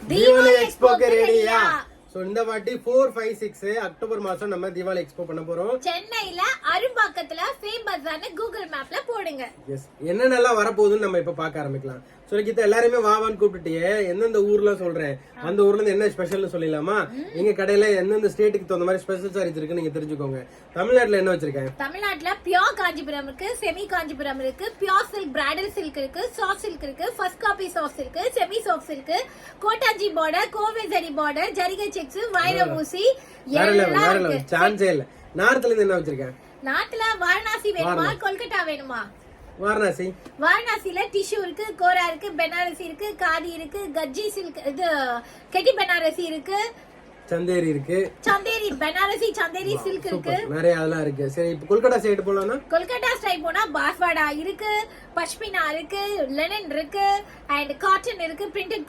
தீபாவளி எக்ஸ்போக்கு ரெடியா? சோ இந்த வாட்டி 4, 5, 6 அக்டோபர் மாசம் நம்ம தீபாவளி எக்ஸ்போ பண்ண போறோம். சென்னையில அரும்பாக்கத்துல ஃபேமஸான கூகுள் மேப்ல போடுங்க. எஸ், என்னென்னலாம் வர போகுதுன்னு நம்ம இப்ப பார்க்க ஆரம்பிக்கலாம். சொல்லிக்கிட்ட எல்லாருமே வாவான்னு கூப்பிட்டுட்டியே, எந்தெந்த ஊர்ல சொல்றேன், அந்த ஊர்ல இருந்து என்ன ஸ்பெஷல்னு சொல்லிடலாமா? எங்க கடையில எந்தெந்த ஸ்டேட்டுக்கு தகுந்த மாதிரி ஸ்பெஷல் சாரீஸ் இருக்குன்னு நீங்க தெரிஞ்சுக்கோங்க. தமிழ்நாட்டுல என்ன வச்சிருக்கேன்? தமிழ்நாட்டுல பியோர் காஞ்சிபுரம் இருக்கு, செமி காஞ்சிபுரம் இருக்கு, பியோர் சில்க் பிரைடல் சில்க் இருக்கு, சாஃப்ட் சில்க் இருக்கு, first copy soft silk, semi soft silk, கோட்டாஞ்சி பார்டர், கோவை ஜரி பார்டர், ஜரிகை செக்ஸ், வைர ஊசி எல்லாம் இருக்கு. சான்ஸே இல்ல. நார்த்ல இருந்து என்ன வச்சிருக்கேன்? நாட்டுல வாரணாசி வேணுமா, கொல்கட்டா வேணுமா? வாரணாசி. வாரணாசில டிஷ்யூ இருக்கு, கோரா இருக்கு, பெனாரசி இருக்கு, காதி இருக்கு, கஜ்ஜி சில்க், இது கெட்டி பெனாரசி இருக்கு, சந்தேரி இருக்கு, சந்தேரி பெனாரசி சந்தேரி சில்க் இருக்கு, நிறைய அதெல்லாம் இருக்கு. சரி, இப்போ கொல்கட்டா சைடு போலாம்னா? கொல்கட்டா ஸ்டைல் போனா பாஸ்வாடா இருக்கு, பஷ்மினா இருக்கு, லெனன் இருக்கு, அண்ட் காட்டன் இருக்கு, பிரிண்டட்